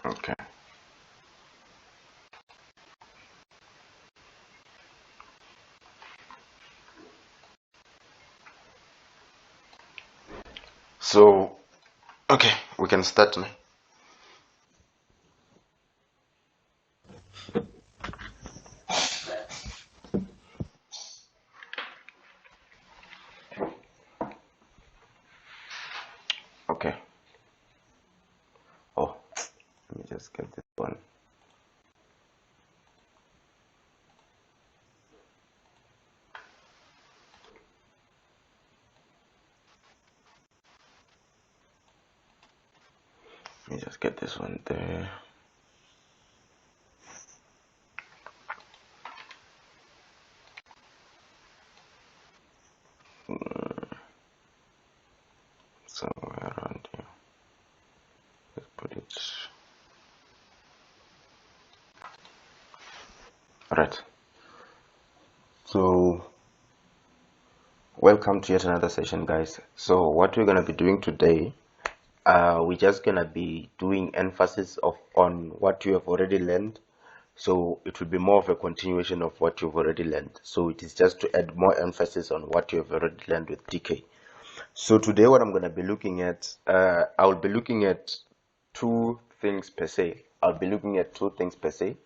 Okay. So, okay, we can start now. Okay. Oh, let me just get this one. Let me just get this one there. Somewhere around here. Let's put it. Alright. So, welcome to yet another session, guys. So, what we're gonna be doing today, we're just gonna be doing emphasis on what you have already learned. So it will be more of a continuation of what you've already learned. So it is just to add more emphasis on what you have already learned with DK. So today what I'm going to be looking at, I'll be looking at two things per se. I'll be looking at two things per se.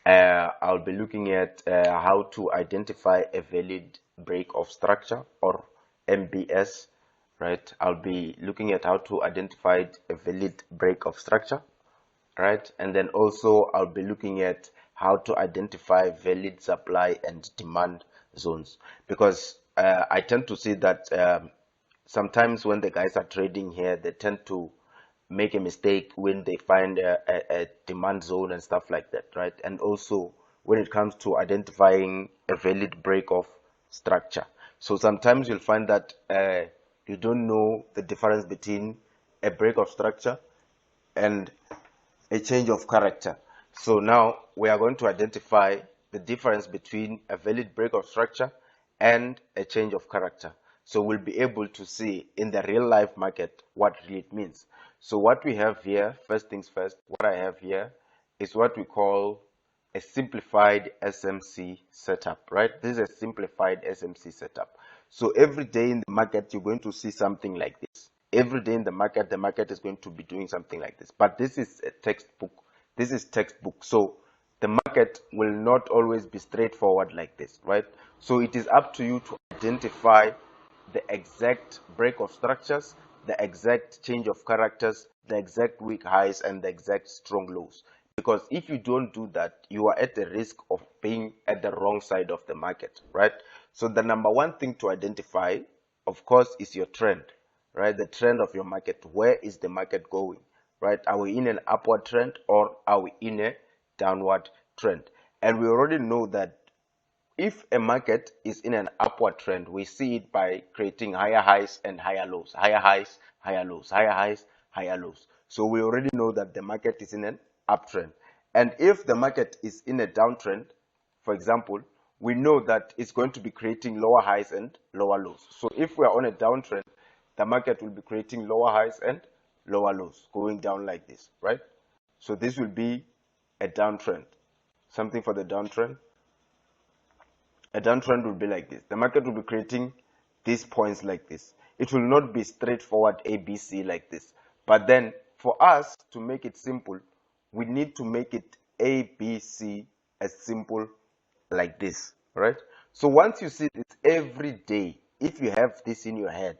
I'll be looking at how to identify a valid break of structure, or MBS, right? I'll be looking at how to identify a valid break of structure, right? And then also I'll be looking at how to identify valid supply and demand zones, because I tend to see that sometimes when the guys are trading here, they tend to make a mistake when they find a demand zone and stuff like that, right? And also when it comes to identifying a valid break of structure. So sometimes you'll find that you don't know the difference between a break of structure and a change of character. So now we are going to identify the difference between a valid break of structure and a change of character. So we'll be able to see in the real life market what really it means. So what we have here, first things first, what I have here is what we call a simplified SMC setup, right? This is a simplified SMC setup. So every day in the market, you're going to see something like this. Every day in the market is going to be doing something like this. But this is a textbook. This is textbook. So the market will not always be straightforward like this, right? So it is up to you to identify the exact break of structures, the exact change of characters, the exact weak highs, and the exact strong lows. Because if you don't do that, you are at the risk of being at the wrong side of the market, right? So the number one thing to identify, of course, is your trend, right? The trend of your market. Where is the market going, right? Are we in an upward trend or are we in a downward trend? And we already know that if a market is in an upward trend, we see it by creating higher highs and higher lows, higher highs, higher lows, higher highs, higher lows. So we already know that the market is in an uptrend. And if the market is in a downtrend, for example, we know that it's going to be creating lower highs and lower lows. So if we are on a downtrend, the market will be creating lower highs and lower lows, going down like this, right? So this will be a downtrend. Something for the downtrend. A downtrend will be like this. The market will be creating these points like this. It will not be straightforward ABC like this. But then for us to make it simple, we need to make it ABC as simple like this, right? So once you see this every day, if you have this in your head,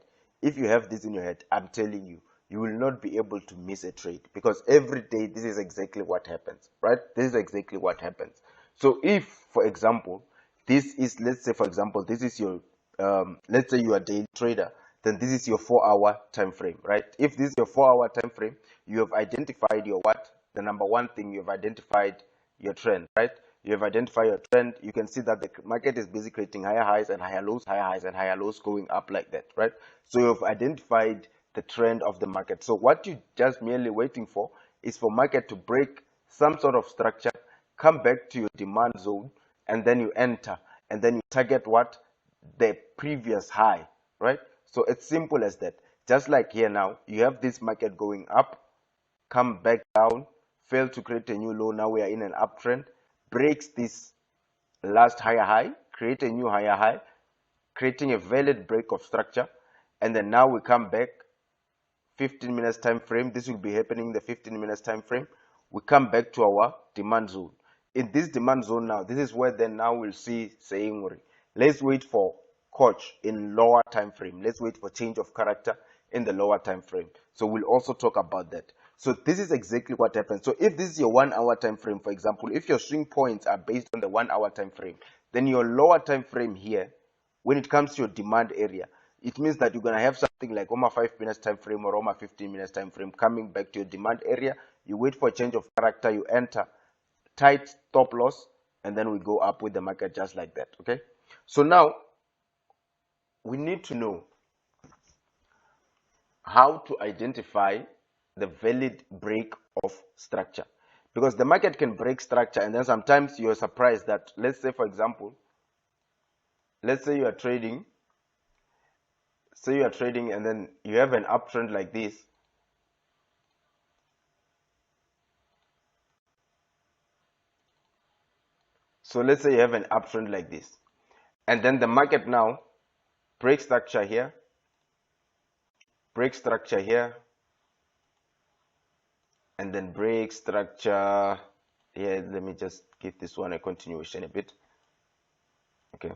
I'm telling you, you will not be able to miss a trade, because every day this is exactly what happens, right? This is exactly what happens. So if, for example, this is, let's say, for example, this is your, let's say you are a daily trader, then this is your 4-hour time frame, right? If this is your 4-hour time frame, you have identified your what? The number one thing, you have identified your trend, right? You have identified your trend. You can see that the market is basically creating higher highs and higher lows, higher highs and higher lows, going up like that, right? So you have identified the trend of the market. So what you just merely waiting for is for market to break some sort of structure, come back to your demand zone, and then you enter, and then you target what? The previous high, right? So it's simple as that. Just like here now, you have this market going up, come back down, failed to create a new low. Now we are in an uptrend, breaks this last higher high, create a new higher high, creating a valid break of structure, and then now we come back 15 minutes time frame. This will be happening in the 15 minutes time frame. We come back to our demand zone. In this demand zone now, this is where then now we'll see saying, let's wait for coach in lower time frame. Let's wait for change of character in the lower time frame. So we'll also talk about that. So this is exactly what happens. So if this is your 1 hour time frame, for example, if your swing points are based on the 1 hour time frame, then your lower time frame here, when it comes to your demand area, it means that you're going to have something like OMA 5 minutes time frame or OMA 15 minutes time frame coming back to your demand area. You wait for a change of character, you enter tight stop loss, and then we go up with the market just like that. Okay, so now we need to know how to identify the valid break of structure, because the market can break structure and then sometimes you're surprised that, let's say for example, let's say you are trading, and then you have an uptrend like this. So let's say you have an uptrend like this, and then the market now breaks structure here, and then break structure here. Let me just give this one a continuation a bit. Okay,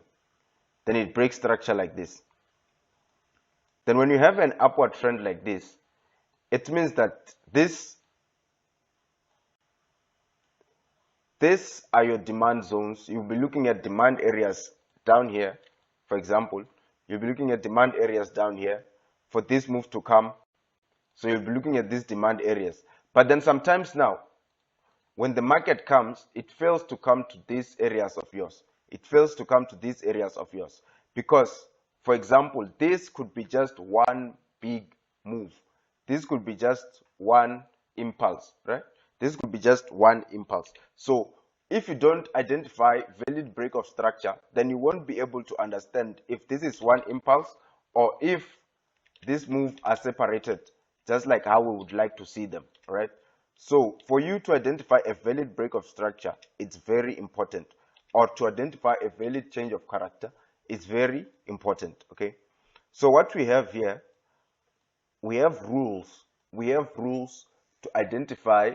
then it breaks structure like this. Then when you have an upward trend like this, it means that these are your demand zones. You'll be looking at demand areas down here. For example, you'll be looking at demand areas down here for this move to come. So you'll be looking at these demand areas. But then sometimes now, when the market comes, it fails to come to these areas of yours. It fails to come to these areas of yours. Because, for example, this could be just one big move. This could be just one impulse, right? This could be just one impulse. So if you don't identify valid break of structure, then you won't be able to understand if this is one impulse or if these moves are separated, just like how we would like to see them, right? So for you to identify a valid break of structure, it's very important. Or to identify a valid change of character, it's very important, okay? So what we have here, we have rules. We have rules to identify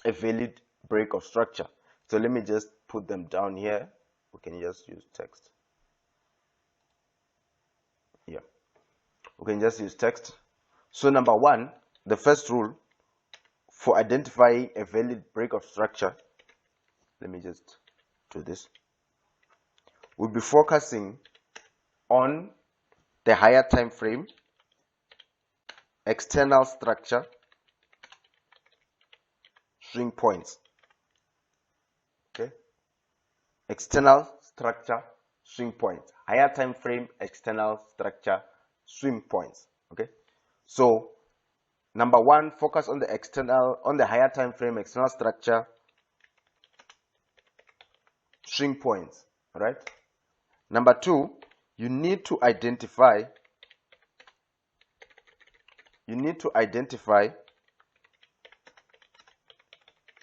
a valid break of structure. So let me just put them down here. We can just use text. Yeah, we can just use text. So number one, the first rule for identifying a valid break of structure, let me just do this. We'll be focusing on the higher time frame, external structure, swing points. Okay, external structure, swing points. Higher time frame, external structure, swing points. Okay, so number one, focus on the higher time frame, external structure, swing points. All right. Number two, you need to identify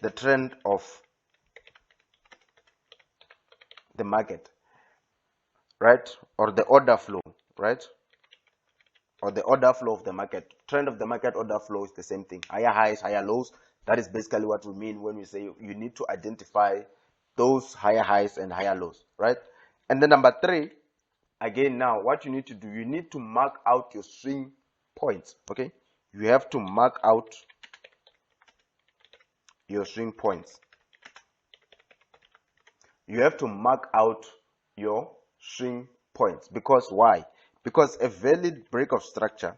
the trend of the market, right? Or the order flow, right? Or the order flow of the market. Trend of the market, order flow is the same thing. Higher highs, higher lows. That is basically what we mean when we say you need to identify those higher highs and higher lows, right? And then number three, again, now what you need to do, you need to mark out your swing points. Okay, you have to mark out your swing points. You have to mark out your swing points. Because why? Because a valid break of structure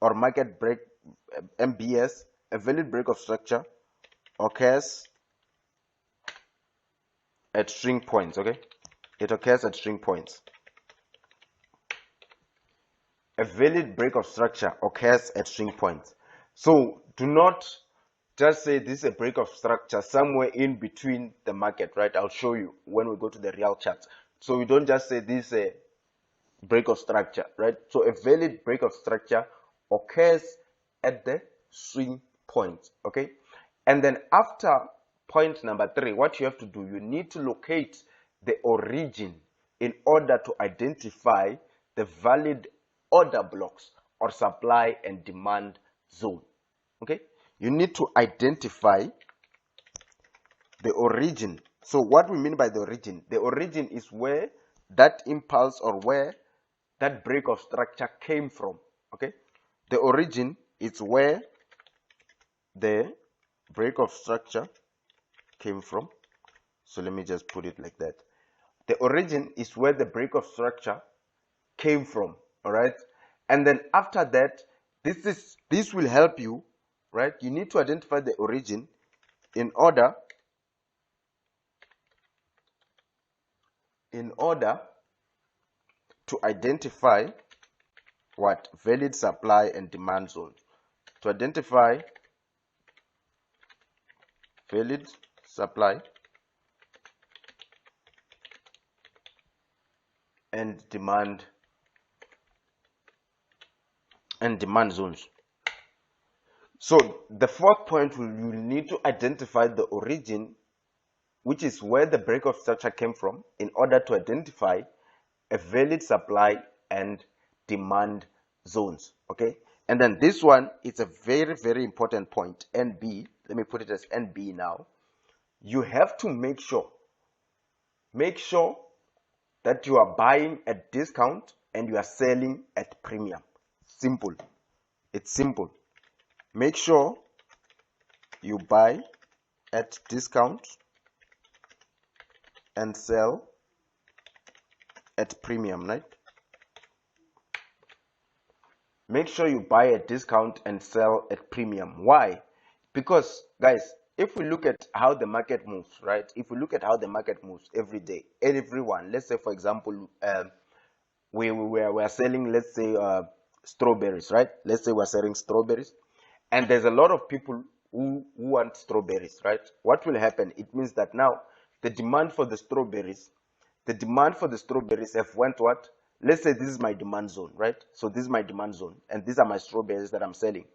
or market break, MBS, a valid break of structure occurs at swing points. Okay, it occurs at swing points. A valid break of structure occurs at swing points. So do not just say this is a break of structure somewhere in between the market, right? I'll show you when we go to the real charts. So we don't just say this is a break of structure, right? So a valid break of structure occurs at the swing points. Okay, and then after point number 3, what you have to do, you need to locate the origin in order to identify the valid order blocks or supply and demand zone. Okay, you need to identify the origin. So what we mean by the origin is where that impulse or where that break of structure came from. Okay, the origin is where the break of structure came from. So let me just put it like that. The origin is where the break of structure came from. All right, and then after that, this will help you, right? You need to identify the origin in order to identify what valid supply and demand zones. To identify valid supply and demand zones. So the fourth point, you will need to identify the origin, which is where the break of structure came from, in order to identify a valid supply and demand zones. Okay, and then this one is a very, very important point, NB. Let me put it as NB now. You have to make sure that you are buying at discount and you are selling at premium. Simple. It's simple. Make sure you buy at discount and sell at premium, right? Make sure you buy at discount and sell at premium. Why? Because, guys, if we look at how the market moves, right? If we look at how the market moves every day, everyone, let's say, for example, we are selling, let's say, strawberries, right? Let's say we're selling strawberries, and there's a lot of people who want strawberries, right? What will happen? It means that now the demand for the strawberries have went what? Let's say this is my demand zone, right? So this is my demand zone, and these are my strawberries that I'm selling,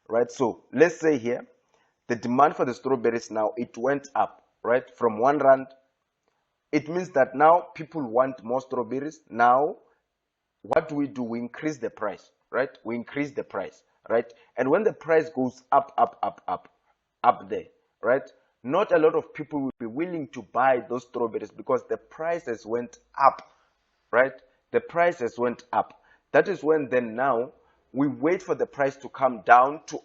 right? So let's say here, the demand for the strawberries now, it went up, right? From 1 rand. It means that now people want more strawberries. Now, what do? We increase the price, right? We increase the price, right? And when the price goes up, up there, right? Not a lot of people will be willing to buy those strawberries because the prices went up, right? The prices went up. That is when then now we wait for the price to come down to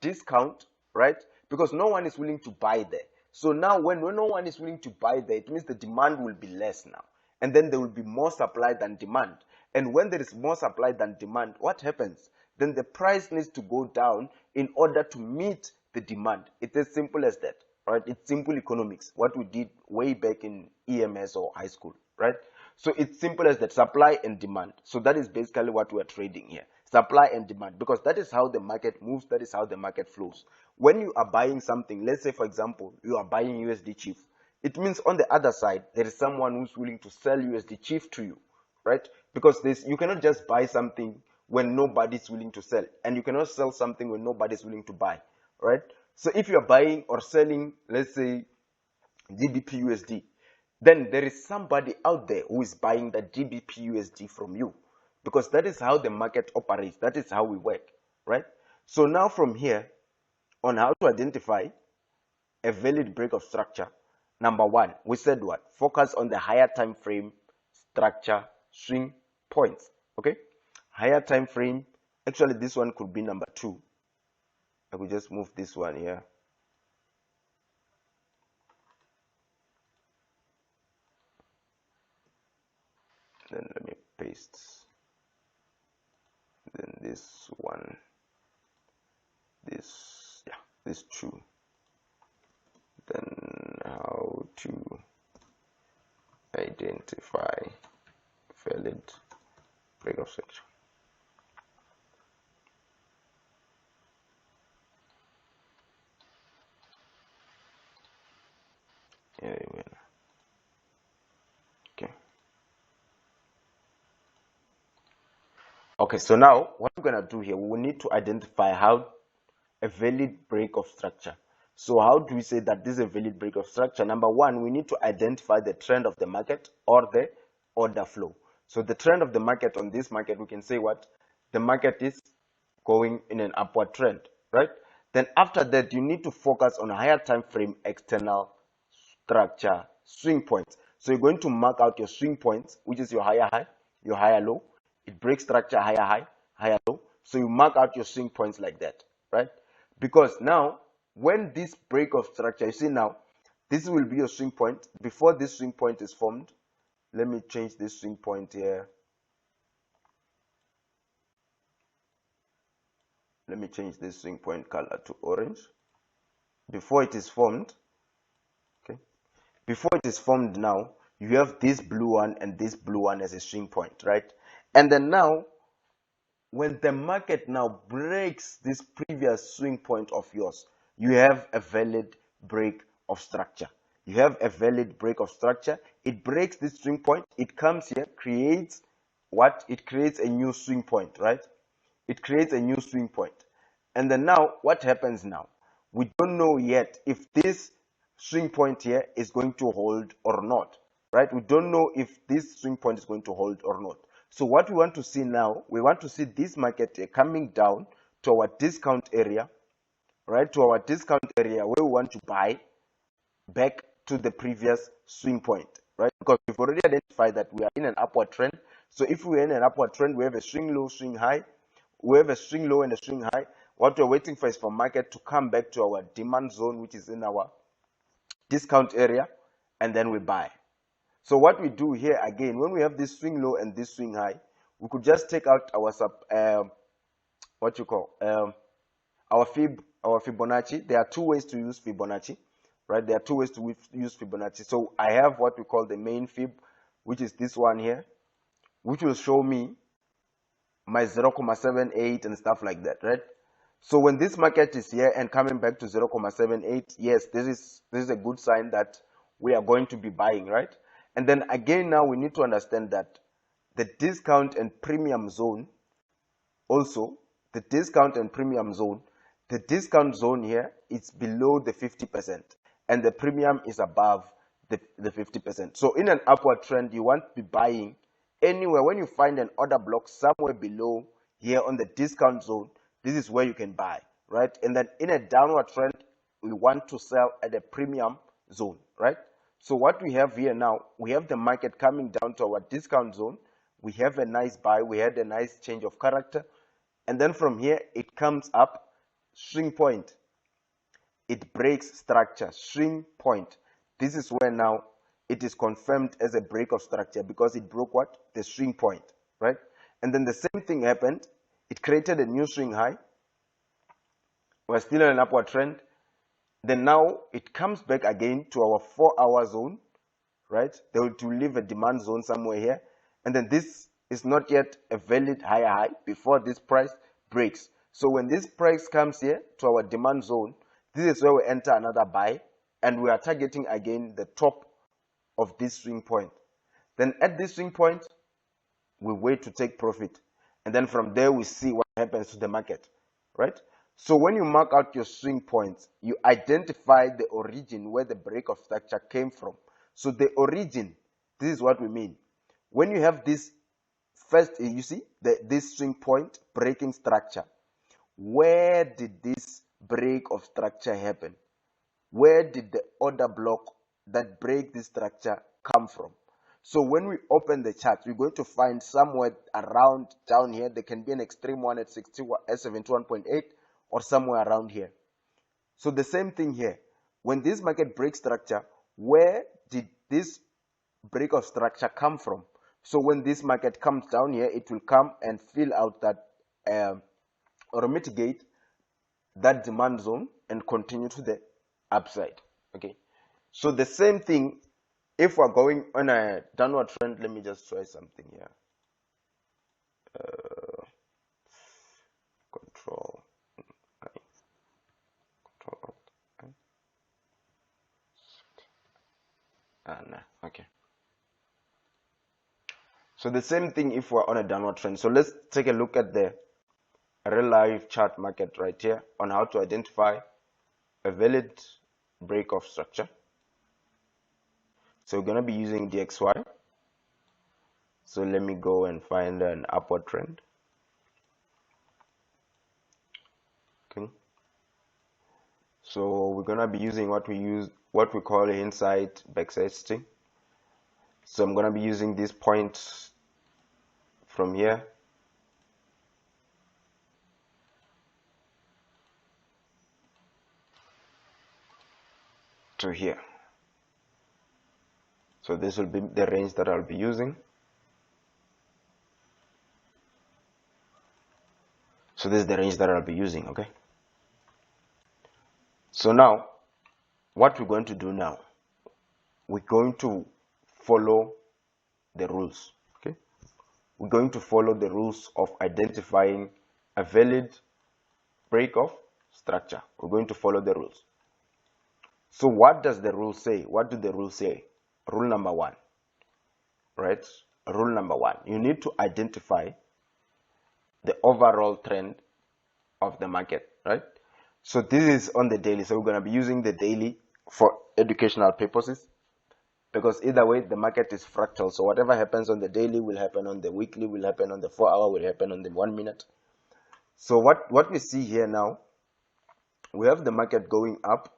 discount, right? Because no one is willing to buy there. So now when no one is willing to buy there, it means the demand will be less now. And then there will be more supply than demand. And when there is more supply than demand, what happens? Then the price needs to go down in order to meet the demand. It's as simple as that, right? It's simple economics, what we did way back in EMS or high school, right? So it's simple as that, supply and demand. So that is basically what we're trading here. Supply and demand, because that is how the market moves, that is how the market flows. When you are buying something, let's say for example, you are buying USD chief, it means on the other side, there is someone who's willing to sell USD chief to you, right? Because you cannot just buy something when nobody's willing to sell, and you cannot sell something when nobody's willing to buy, right? So if you're buying or selling, let's say GBP USD, then there is somebody out there who is buying the GBP USD from you, because that is how the market operates. That is how we work, right? So now from here on, how to identify a valid break of structure. Number 1, we said what? Focus on the higher time frame structure swing points. Okay, higher time frame. Actually, this one could be number 2. I could just move this one here. Then let me paste. Then this one. This 2. Then how to identify valid break of structure. Okay. Okay, so now what we're gonna do here, we will need to identify how a valid break of structure. So how do we say that this is a valid break of structure? Number one, we need to identify the trend of the market or the order flow. So the trend of the market, on this market, we can say what? The market is going in an upward trend, right? Then after that, you need to focus on a higher time frame external structure swing points. So you're going to mark out your swing points, which is your higher high, your higher low. It breaks structure, higher high, higher low. So you mark out your swing points like that, right? Because now, when this break of structure, you see now, this will be your swing point. Before this swing point is formed, let me change this swing point here. Let me change this swing point color to orange. Before it is formed, okay, before it is formed now, you have this blue one and this blue one as a swing point, right? And then now, when the market now breaks this previous swing point of yours, you have a valid break of structure. You have a valid break of structure. It breaks this swing point. It comes here, creates what? It creates a new swing point, right? It creates a new swing point. And then now, what happens now? We don't know yet if this swing point here is going to hold or not, right? We don't know if this swing point is going to hold or not. So what we want to see now, we want to see this market coming down to our discount area, right? To our discount area where we want to buy back to the previous swing point, right? Because we've already identified that we are in an upward trend. So if we're in an upward trend, we have a swing low, swing high. We have a swing low and a swing high. What we're waiting for is for market to come back to our demand zone, which is in our discount area, and then we buy. So what we do here again, when we have this swing low and this swing high, we could just take out our our Fibonacci. There are two ways to use Fibonacci, right? There are two ways to use Fibonacci. So I have what we call the main Fib, which is this one here, which will show me my 0.78 and stuff like that, right? So when this market is here and coming back to 0.78, yes, this is a good sign that we are going to be buying, right? And then again, now we need to understand that the discount and premium zone, also the discount and premium zone, the discount zone here is below the 50% and the premium is above the 50%. So in an upward trend, you want to be buying anywhere. When you find an order block somewhere below here on the discount zone, this is where you can buy, right? And then in a downward trend, we want to sell at a premium zone, right? So what we have here now, we have the market coming down to our discount zone. We have a nice buy. We had a nice change of character. And then from here, it comes up, swing point. It breaks structure, swing point. This is where now it is confirmed as a break of structure because it broke what? The swing point, right? And then the same thing happened. It created a new swing high. We're still in an upward trend. Then now it comes back again to our 4-hour zone, right? They will leave a demand zone somewhere here. And then this is not yet a valid higher high before this price breaks. So when this price comes here to our demand zone, this is where we enter another buy. And we are targeting again the top of this swing point. Then at this swing point, we wait to take profit. And then from there, we see what happens to the market, right? So when you mark out your swing points, you identify the origin where the break of structure came from. So the origin, this is what we mean. When you have this first, you see, this swing point breaking structure, where did this break of structure happen? Where did the order block that break this structure come from? So when we open the chart, we're going to find somewhere around down here. There can be an extreme one at 71.8 or somewhere around here. So the same thing here. When this market breaks structure, where did this break of structure come from? So when this market comes down here, it will come and fill out that or mitigate that demand zone and continue to the upside. Okay. So the same thing, if we're going on a downward trend, let me just try something here. Control. No. Okay. So the same thing if we're on a downward trend. So let's take a look at the a real live chart market right here on how to identify a valid break of structure. So we're going to be using DXY. So let me go and find an upward trend. Okay. So we're going to be using what we call inside backtesting. So I'm going to be using this point from here to here. So this will be the range that I'll be using. So this is the range that I'll be using, okay? So now, what we're going to do now, we're going to follow the rules, okay? We're going to follow the rules of identifying a valid break of structure. We're going to follow the rules. So what does the rule say? What do the rules say? Rule number one, right? Rule number one, you need to identify the overall trend of the market, right? So this is on the daily. So we're going to be using the daily for educational purposes, because either way the market is fractal. So whatever happens on the daily will happen on the weekly, will happen on the 4 hour, will happen on the 1 minute. So what we see here now, we have the market going up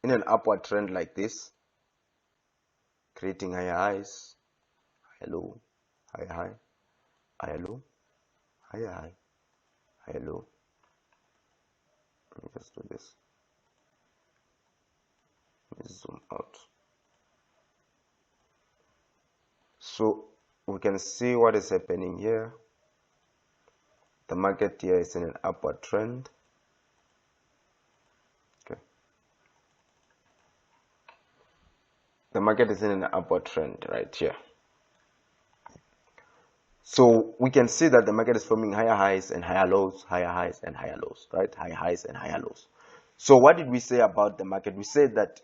in an upward trend like this, creating higher highs, higher low, higher high, higher low, higher high, higher low. Let me just do this. Let me zoom out. So we can see what is happening here. The market here is in an upward trend. Okay. The market is in an upward trend right here. So we can see that the market is forming higher highs and higher lows, higher highs and higher lows, right? Higher highs and higher lows. So what did we say about the market? We said that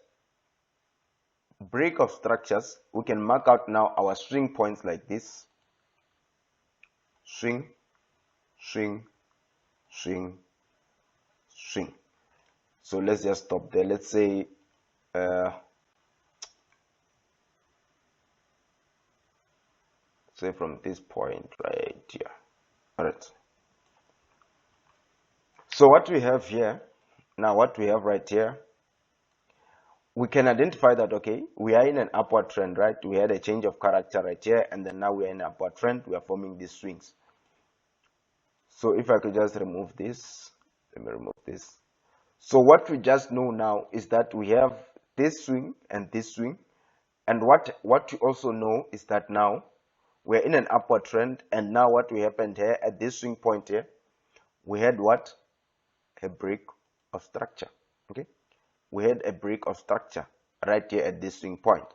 break of structures, we can mark out now our swing points like this. Swing, swing, swing, swing. So let's just stop there. Let's say say from this point right here. All right. So what we have here, now what we have right here, we can identify that, okay, we are in an upward trend, right? We had a change of character right here, and then now we are in an upward trend. We are forming these swings. So if I could just remove this, let me remove this. So what we just know now is that we have this swing and this swing. And what you also know is that now we're in an upward trend, and now what we happened here at this swing point here, we had what? A break of structure. Okay, we had a break of structure right here at this swing point,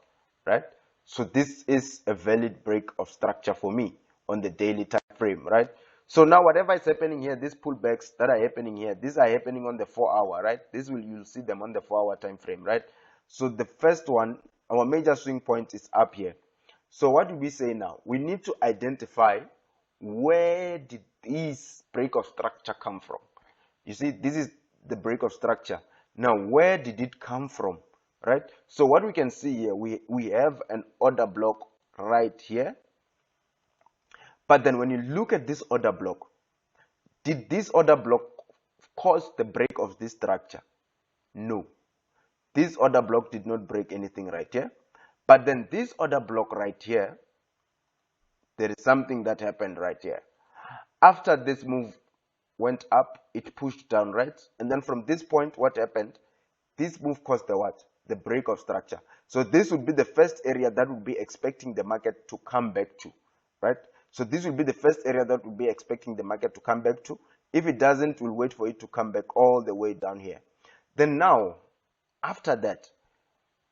right? So this is a valid break of structure for me on the daily time frame, right? So now whatever is happening here, these pullbacks that are happening here, these are happening on the 4 hour, right? You'll see them on the 4 hour time frame, right? So the first one, our major swing point is up here. So what do we say now? We need to identify where did this break of structure come from. You see, this is the break of structure. Now, where did it come from, right? So what we can see here, we have an order block right here. But then when you look at this order block, did this order block cause the break of this structure? No. This order block did not break anything right here. But then this order block right here, there is something that happened right here. After this move went up, it pushed down, right? And then from this point, what happened? This move caused the what? The break of structure. So this would be the first area that would be expecting the market to come back to, right? So this will be the first area that we'll be expecting the market to come back to. If it doesn't, we'll wait for it to come back all the way down here. Then now, after that,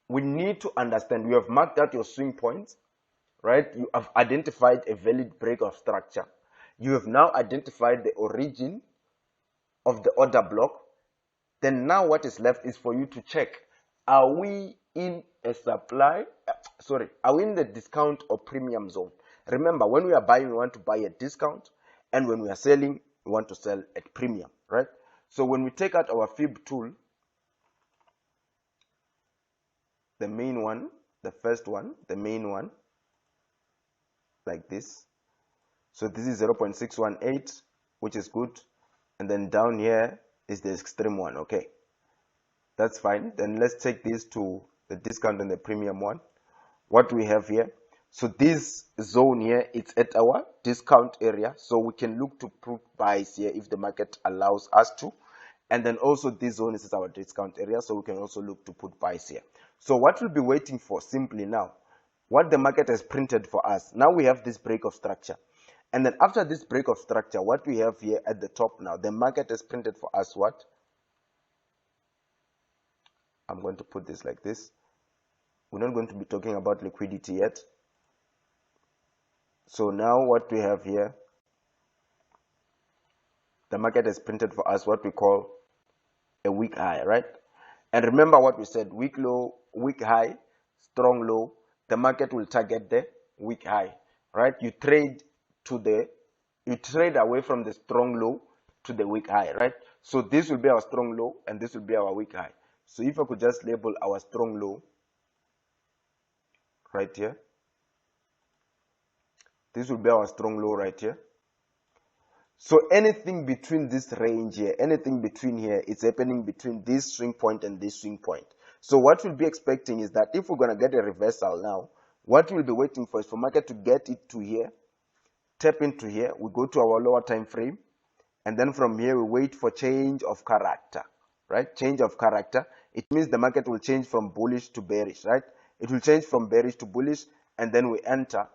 we need to understand, you have marked out your swing points, right? You have identified a valid break of structure. You have now identified the origin of the order block. Then now what is left is for you to check, are we in a are we in the discount or premium zone? Remember, when we are buying, we want to buy a discount, and when we are selling, we want to sell at premium, right? So when we take out our fib tool, the main one, the first one, the main one, like this. So this is 0.618, which is good. And then down here is the extreme one. Okay, that's fine. Then let's take this to the discount and the premium one. What we have here, so this zone here, it's at our discount area, so we can look to put buys here if the market allows us to. And then also this zone is our discount area, so we can also look to put buys here. So what we'll be waiting for simply now, what the market has printed for us, now we have this break of structure. And then after this break of structure, what we have here at the top now, the market has printed for us what? I'm going to put this like this. We're not going to be talking about liquidity yet. So now what we have here, the market has printed for us what we call a weak high, right? And remember what we said, weak low, weak high, strong low. The market will target the weak high, right? You trade away from the strong low to the weak high, right? So this will be our strong low and this will be our weak high. So if I could just label our strong low right here, this will be our strong low right here. So anything between this range here, anything between here, it's happening between this swing point and this swing point. So what we'll be expecting is that if we're going to get a reversal now, what we'll be waiting for is for market to get it to here, tap into here, we go to our lower time frame, and then from here we wait for change of character, right? Change of character. It means the market will change from bullish to bearish, right? It will change from bearish to bullish, and then we enter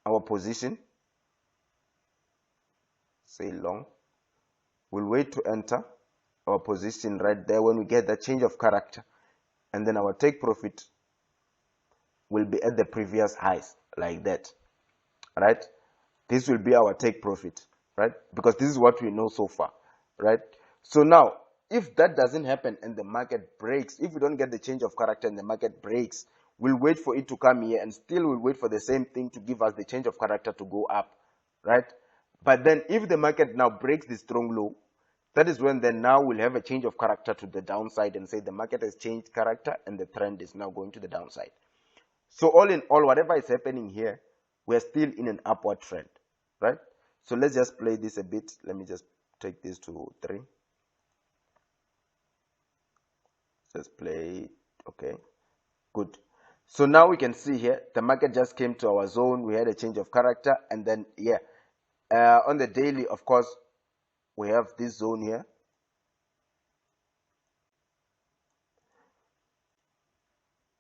our position, say long. We'll wait to enter our position right there when we get the change of character, and then our take profit will be at the previous highs like that, right? This will be our take profit, right? Because this is what we know so far, right? So now if that doesn't happen and the market breaks, if we don't get the change of character and the market breaks, we'll wait for it to come here, and still we'll wait for the same thing to give us the change of character to go up, right? But then if the market now breaks the strong low, that is when then now we'll have a change of character to the downside and say the market has changed character and the trend is now going to the downside. So all in all, whatever is happening here, we're still in an upward trend, right? So let's just play this a bit. Let me just take this to 3. Just play it. Okay, good. So now we can see here, the market just came to our zone. We had a change of character, and then on the daily, of course, we have this zone here.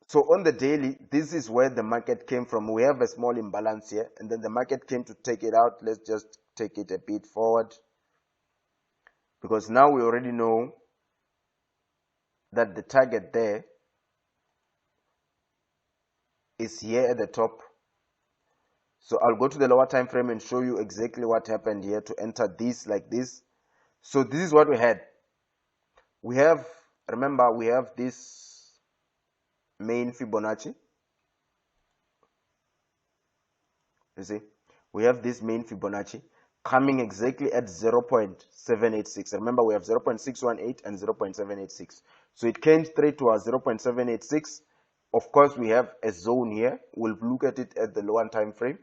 So on the daily, this is where the market came from. We have a small imbalance here, and then the market came to take it out. Let's just take it a bit forward, because now we already know that the target there is here at the top. So I'll go to the lower time frame and show you exactly what happened here to enter this like this. So this is what we had. We have, remember, we have this main Fibonacci. You see, we have this main Fibonacci coming exactly at 0.786. Remember, we have 0.618 and 0.786. So it came straight to our 0.786. Of course, we have a zone here. We'll look at it at the lower time frame,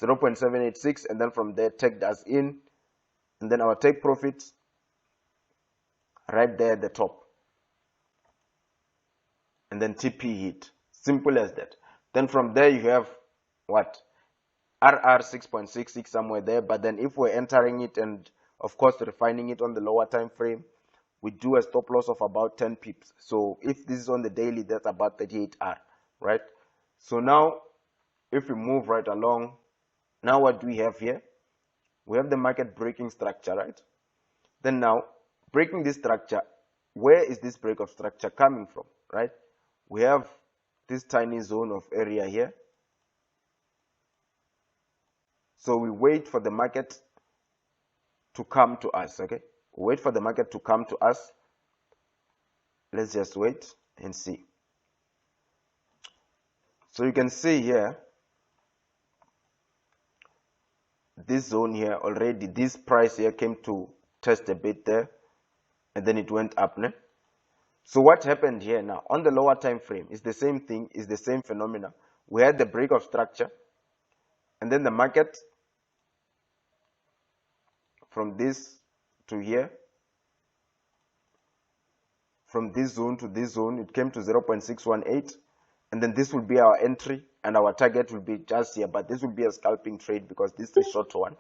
0.786, and then from there tagged us in, and then our take profit right there at the top, and then TP hit. Simple as that. Then from there you have what? RR 6.66 somewhere there. But then if we're entering it and of course refining it on the lower time frame, we do a stop loss of about 10 pips. So if this is on the daily, that's about 38R, right? So now if we move right along, now what do we have here? We have the market breaking structure, right? Then now breaking this structure, where is this break of structure coming from, right? We have this tiny zone of area here. So we wait for the market to come to us, okay? Wait for the market to come to us. Let's just wait and see. So you can see here, this zone here already. This price here came to test a bit there, and then it went up. Ne? So what happened here now on the lower time frame is the same thing, is the same phenomena. We had the break of structure, and then the market from this to here, from this zone to this zone, it came to 0.618, and then this will be our entry, and our target will be just here, but this will be a scalping trade because this is a short one.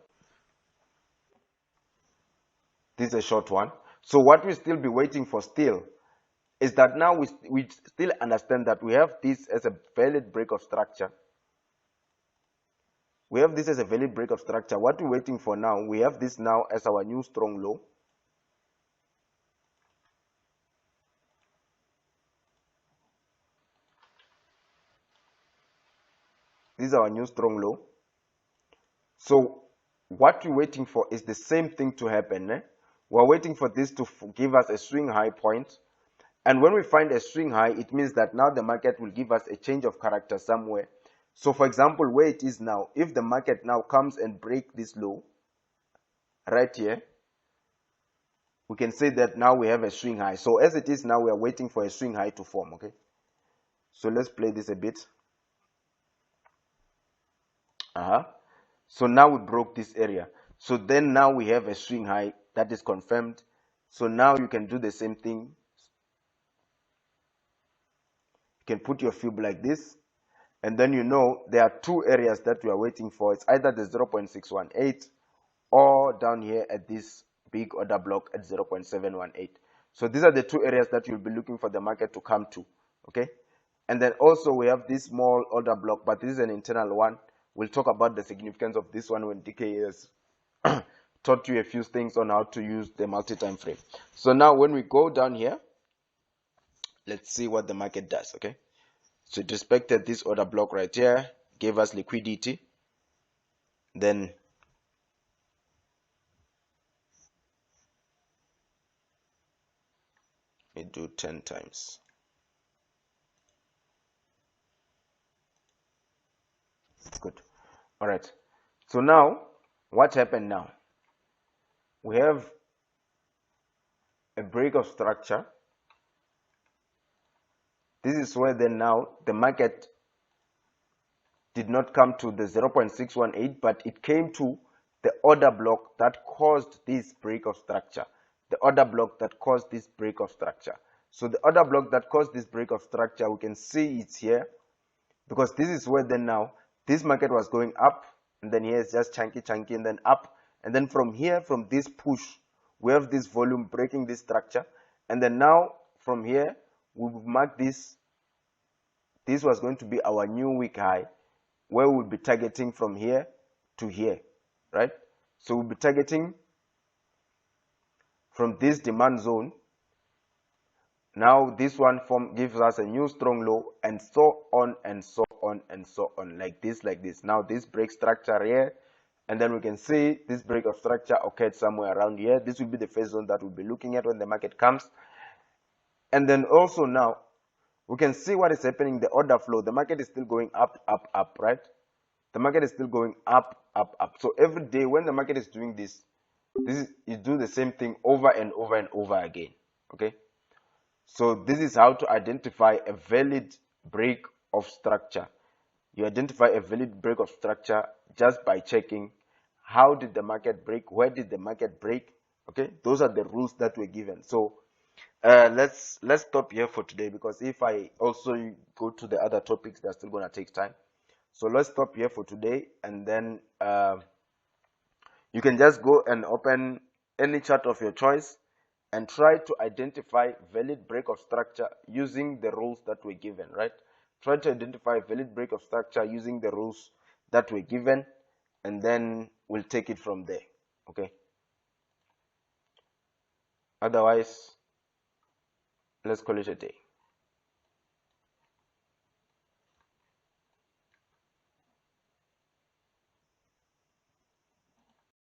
This is a short one. So what we still be waiting for still is that now we still understand that we have this as a valid break of structure. We have this as a valid break of structure. What we're waiting for now, we have this now as our new strong low. This is our new strong low. So what we're waiting for is the same thing to happen. We're waiting for this to give us a swing high point. And when we find a swing high, it means that now the market will give us a change of character somewhere. So for example, where it is now, if the market now comes and break this low right here, we can say that now we have a swing high. So as it is now, we are waiting for a swing high to form. Okay, so let's play this a bit. So now we broke this area. So then now we have a swing high that is confirmed. So now you can do the same thing. You can put your fib like this. And then you know there are two areas that we are waiting for. It's either the 0.618 or down here at this big order block at 0.718. So these are the two areas that you'll be looking for the market to come to. Okay. And then also we have this small order block, but this is an internal one. We'll talk about the significance of this one when DK has taught you a few things on how to use the multi-time frame. So now when we go down here, let's see what the market does. Okay. So it respected this order block right here, gave us liquidity. Then we do 10 times. Good. All right. So now, what happened now? We have a break of structure. This is where then now the market did not come to the 0.618, but it came to the order block that caused this break of structure. The order block that caused this break of structure. So the order block that caused this break of structure, we can see it's here, because this is where then now this market was going up, and then here it's just chunky, and then up, and then from here, from this push, we have this volume breaking this structure, and then now from here we will mark this. This was going to be our new week high, where we'll be targeting from here to here, right? So we'll be targeting from this demand zone. Now this one form gives us a new strong low, and so on and so on and so on, like this. Now this break structure here, and then we can see this break of structure occurred somewhere around here. This will be the phase zone that we'll be looking at when the market comes. And then also now we can see what is happening, the order flow. The market is still going up, right? The market is still going up. So every day when the market is doing this, you do the same thing over and over and over again. Okay. So this is how to identify a valid break of structure. You identify a valid break of structure just by checking how did the market break, where did the market break. Okay, those are the rules that were given. So let's stop here for today, because if I also go to the other topics, they're still gonna take time. So let's stop here for today, and then you can just go and open any chart of your choice and try to identify valid break of structure using the rules that were given, right? Try to identify valid break of structure using the rules that were given, and then we'll take it from there. Okay. Otherwise, let's call it a day.